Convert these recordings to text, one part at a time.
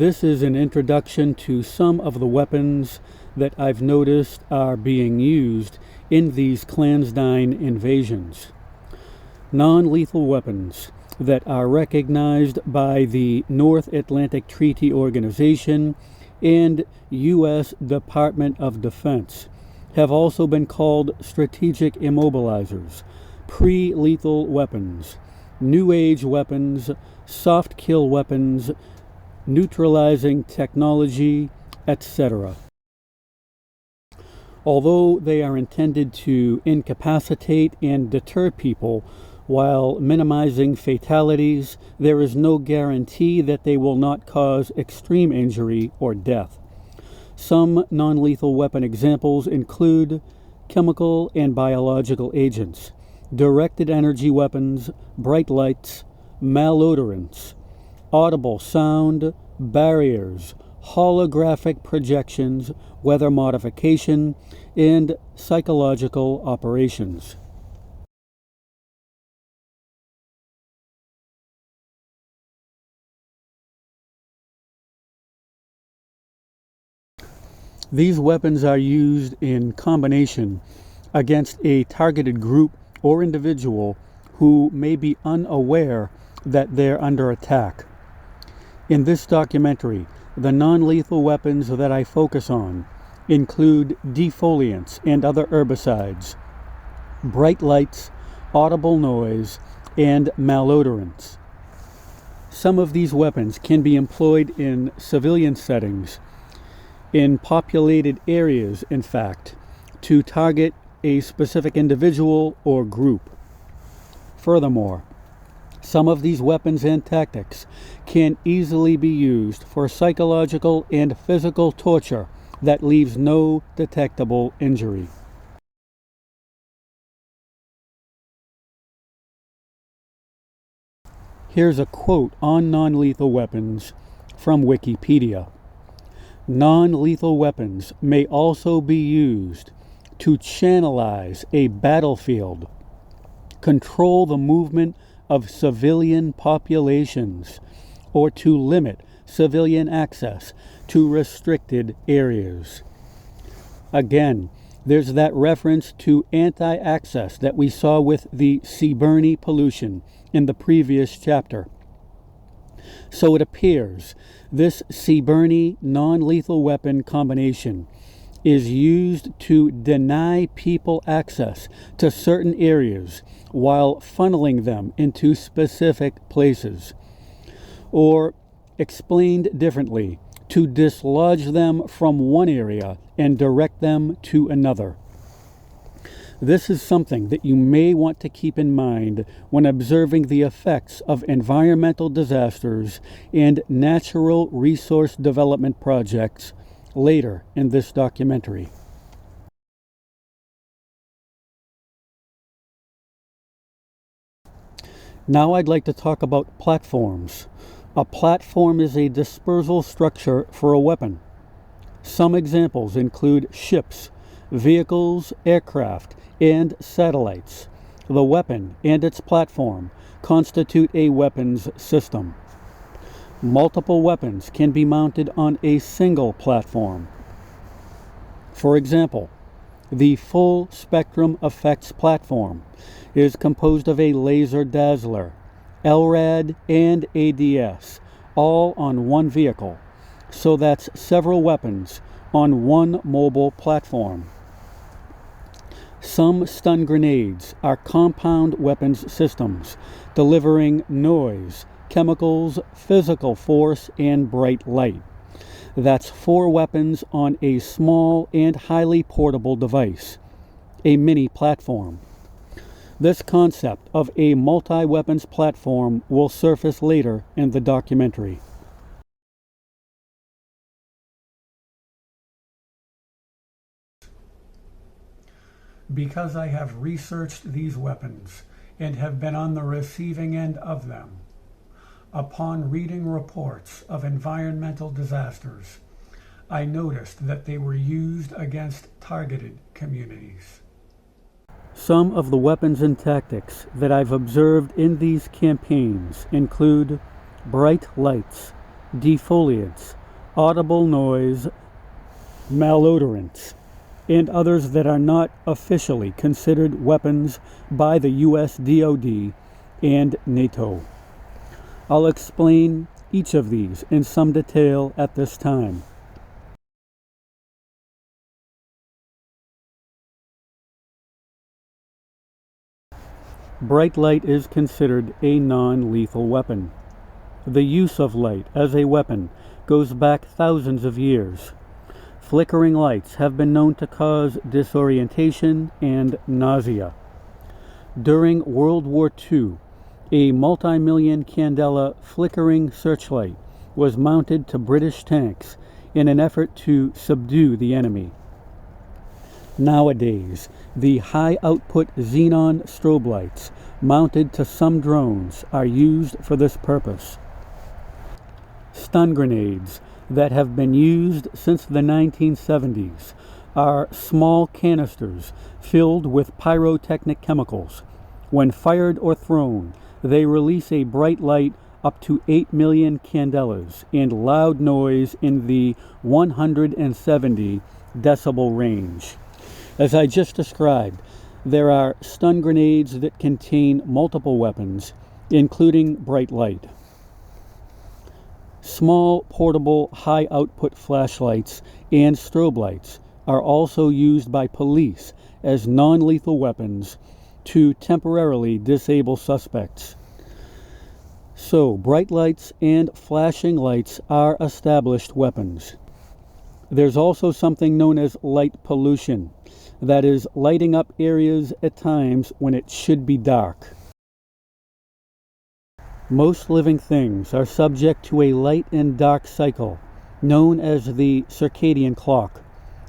This is an introduction to some of the weapons that I've noticed are being used in these clandestine invasions. Non-lethal weapons that are recognized by the North Atlantic Treaty Organization and U.S. Department of Defense have also been called strategic immobilizers, pre-lethal weapons, new age weapons, soft kill weapons, neutralizing technology, etc. Although they are intended to incapacitate and deter people while minimizing fatalities, there is no guarantee that they will not cause extreme injury or death. Some non-lethal weapon examples include chemical and biological agents, directed energy weapons, bright lights, malodorants, audible sound, barriers, holographic projections, weather modification, and psychological operations. These weapons are used in combination against a targeted group or individual who may be unaware that they're under attack. In this documentary, the non-lethal weapons that I focus on include defoliants and other herbicides, bright lights, audible noise, and malodorants. Some of these weapons can be employed in civilian settings, in populated areas, in fact, to target a specific individual or group. Furthermore, some of these weapons and tactics can easily be used for psychological and physical torture that leaves no detectable injury. Here's a quote on non-lethal weapons from Wikipedia. Non-lethal weapons may also be used to channelize a battlefield, control the movement of civilian populations, or to limit civilian access to restricted areas. Again, there's that reference to anti-access that we saw with the Seaburnie pollution in the previous chapter. So it appears this Seaburnie non-lethal weapon combination is used to deny people access to certain areas while funneling them into specific places. Or, explained differently, to dislodge them from one area and direct them to another. This is something that you may want to keep in mind when observing the effects of environmental disasters and natural resource development projects later in this documentary. Now I'd like to talk about platforms. A platform is a dispersal structure for a weapon. Some examples include ships, vehicles, aircraft, and satellites. The weapon and its platform constitute a weapons system. Multiple weapons can be mounted on a single platform. For example, the Full Spectrum Effects platform is composed of a laser dazzler, LRAD, and ADS, all on one vehicle, so that's several weapons on one mobile platform. Some stun grenades are compound weapons systems, delivering noise, chemicals, physical force, and bright light. That's 4 weapons on a small and highly portable device, a mini platform. This concept of a multi-weapons platform will surface later in the documentary. Because I have researched these weapons and have been on the receiving end of them, upon reading reports of environmental disasters, I noticed that they were used against targeted communities. Some of the weapons and tactics that I've observed in these campaigns include bright lights, defoliants, audible noise, malodorants, and others that are not officially considered weapons by the US DoD and NATO. I'll explain each of these in some detail at this time. Bright light is considered a non-lethal weapon. The use of light as a weapon goes back thousands of years. Flickering lights have been known to cause disorientation and nausea. During World War II, a multi-million candela flickering searchlight was mounted to British tanks in an effort to subdue the enemy. Nowadays, the high-output xenon strobe lights mounted to some drones are used for this purpose. Stun grenades that have been used since the 1970s are small canisters filled with pyrotechnic chemicals. When fired or thrown, they release a bright light up to 8 million candelas and loud noise in the 170 decibel range. As I just described, there are stun grenades that contain multiple weapons, including bright light. Small, portable, high-output flashlights and strobe lights are also used by police as non-lethal weapons to temporarily disable suspects. So, bright lights and flashing lights are established weapons. There's also something known as light pollution. That is, lighting up areas at times when it should be dark. Most living things are subject to a light and dark cycle, known as the circadian clock,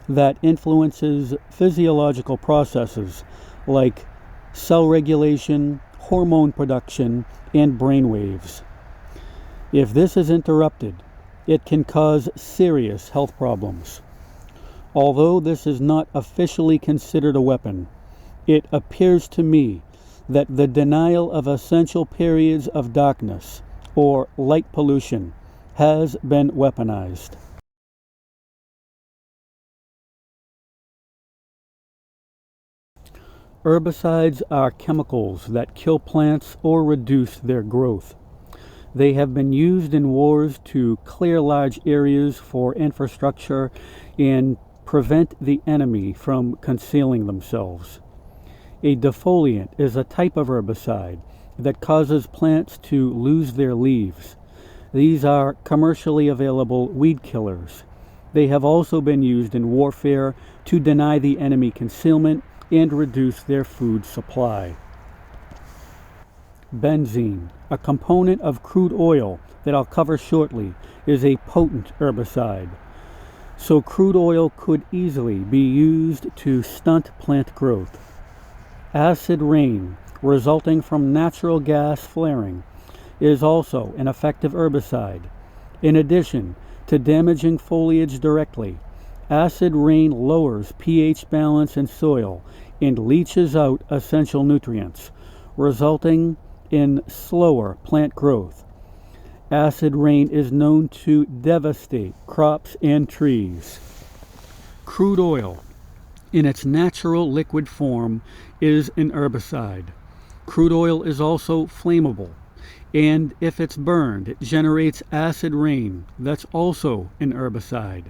that influences physiological processes like cell regulation, hormone production, and brain waves. If this is interrupted, it can cause serious health problems. Although this is not officially considered a weapon, it appears to me that the denial of essential periods of darkness, or light pollution, has been weaponized. Herbicides are chemicals that kill plants or reduce their growth. They have been used in wars to clear large areas for infrastructure and prevent the enemy from concealing themselves. A defoliant is a type of herbicide that causes plants to lose their leaves. These are commercially available weed killers. They have also been used in warfare to deny the enemy concealment and reduce their food supply. Benzene, a component of crude oil that I'll cover shortly, is a potent herbicide. So crude oil could easily be used to stunt plant growth. Acid rain, resulting from natural gas flaring, is also an effective herbicide. In addition to damaging foliage directly, acid rain lowers pH balance in soil and leaches out essential nutrients, resulting in slower plant growth. Acid rain is known to devastate crops and trees. Crude oil, in its natural liquid form, is an herbicide. Crude oil is also flammable, and if it's burned, it generates acid rain. That's also an herbicide.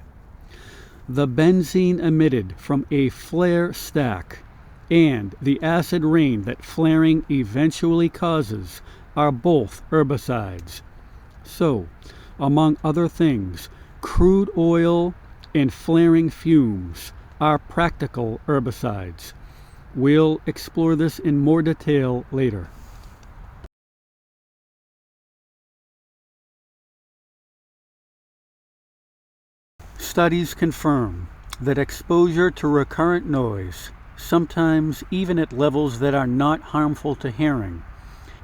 The benzene emitted from a flare stack and the acid rain that flaring eventually causes are both herbicides. So, among other things, crude oil and flaring fumes are practical herbicides. We'll explore this in more detail later. Studies confirm that exposure to recurrent noise, sometimes even at levels that are not harmful to hearing,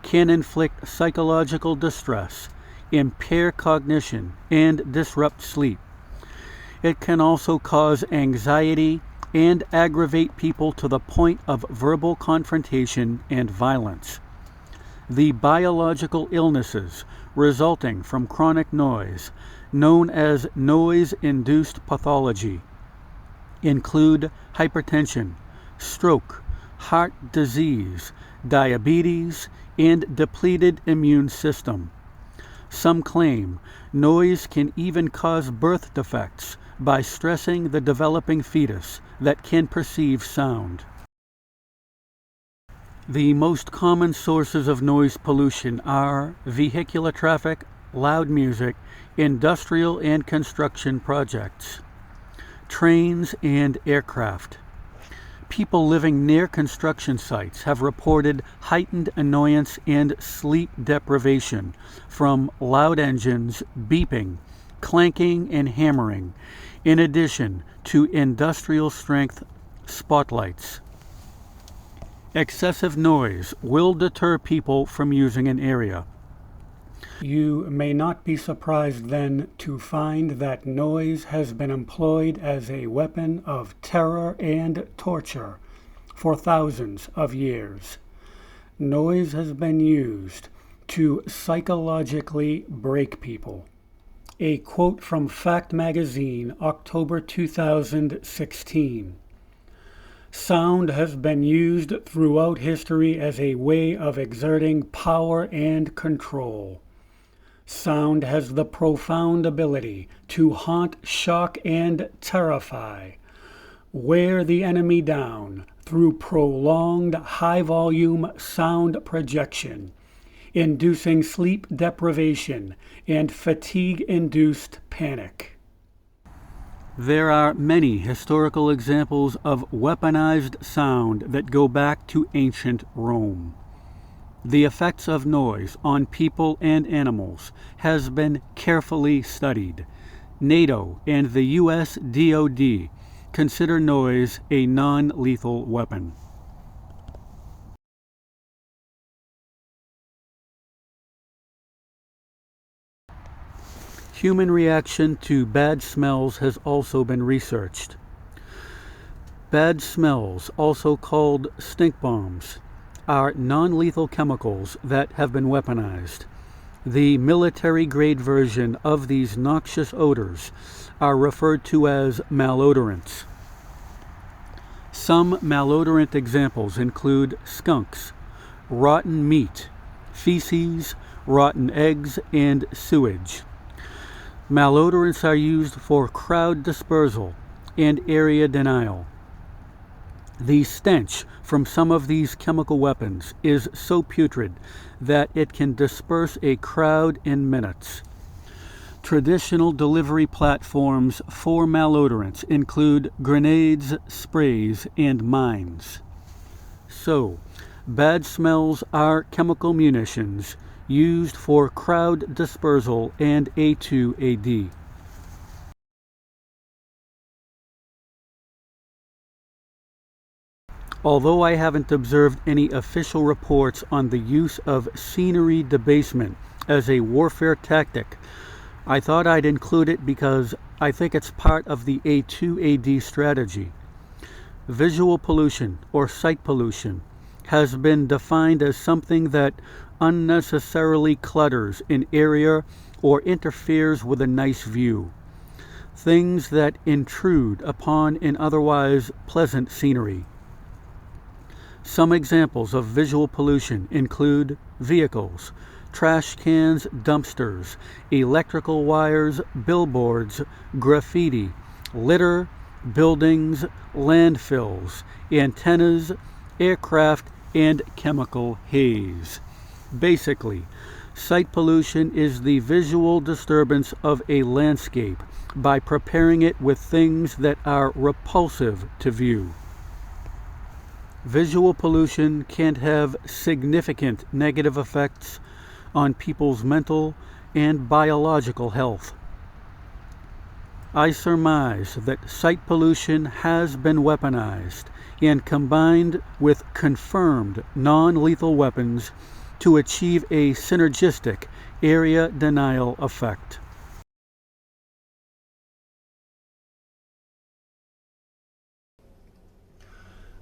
can inflict psychological distress, impair cognition, and disrupt sleep. It can also cause anxiety and aggravate people to the point of verbal confrontation and violence. The biological illnesses resulting from chronic noise, known as noise-induced pathology, include hypertension, stroke, heart disease, diabetes, and depleted immune system. Some claim noise can even cause birth defects by stressing the developing fetus that can perceive sound. The most common sources of noise pollution are vehicular traffic, loud music, industrial and construction projects, trains, and aircraft. People living near construction sites have reported heightened annoyance and sleep deprivation from loud engines, beeping, clanking, and hammering, in addition to industrial strength spotlights. Excessive noise will deter people from using an area. You may not be surprised then to find that noise has been employed as a weapon of terror and torture for thousands of years. Noise has been used to psychologically break people. A quote from Fact Magazine, October 2016. Sound has been used throughout history as a way of exerting power and control. Sound has the profound ability to haunt, shock, and terrify, wear the enemy down through prolonged high-volume sound projection, inducing sleep deprivation and fatigue-induced panic. There are many historical examples of weaponized sound that go back to ancient Rome. The effects of noise on people and animals has been carefully studied. NATO and the U.S. DoD consider noise a non-lethal weapon. Human reaction to bad smells has also been researched. Bad smells, also called stink bombs, are non-lethal chemicals that have been weaponized. The military-grade version of these noxious odors are referred to as malodorants. Some malodorant examples include skunks, rotten meat, feces, rotten eggs, and sewage. Malodorants are used for crowd dispersal and area denial. The stench from some of these chemical weapons is so putrid that it can disperse a crowd in minutes. Traditional delivery platforms for malodorants include grenades, sprays, and mines. So, bad smells are chemical munitions used for crowd dispersal and A2AD. Although I haven't observed any official reports on the use of scenery debasement as a warfare tactic, I thought I'd include it because I think it's part of the A2AD strategy. Visual pollution, or sight pollution, has been defined as something that unnecessarily clutters an area or interferes with a nice view. Things that intrude upon an otherwise pleasant scenery. Some examples of visual pollution include vehicles, trash cans, dumpsters, electrical wires, billboards, graffiti, litter, buildings, landfills, antennas, aircraft, and chemical haze. Basically, sight pollution is the visual disturbance of a landscape by preparing it with things that are repulsive to view. Visual pollution can have significant negative effects on people's mental and biological health. I surmise that sight pollution has been weaponized and combined with confirmed non-lethal weapons to achieve a synergistic area denial effect.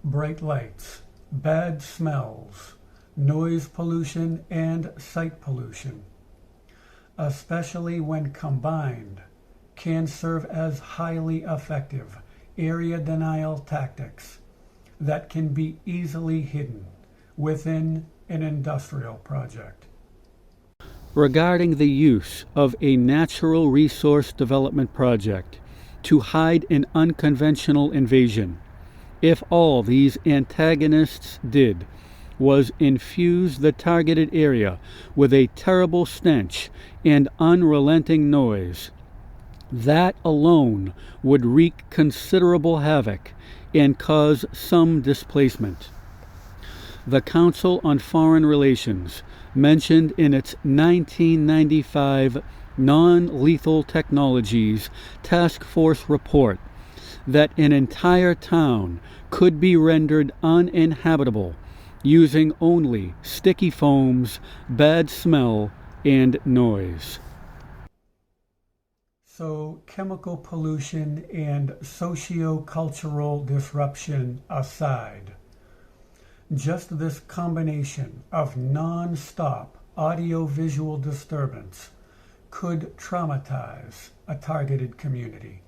Bright lights, bad smells, noise pollution, and sight pollution. especially when combined, can serve as highly effective area denial tactics that can be easily hidden within an industrial project. Regarding the use of a natural resource development project to hide an unconventional invasion, if all these antagonists did was infuse the targeted area with a terrible stench and unrelenting noise, that alone would wreak considerable havoc and cause some displacement. The Council on Foreign Relations mentioned in its 1995 Non-Lethal Technologies Task Force report that an entire town could be rendered uninhabitable using only sticky foams, bad smell, and noise. So, chemical pollution and socio-cultural disruption aside, just this combination of non-stop audio-visual disturbance could traumatize a targeted community.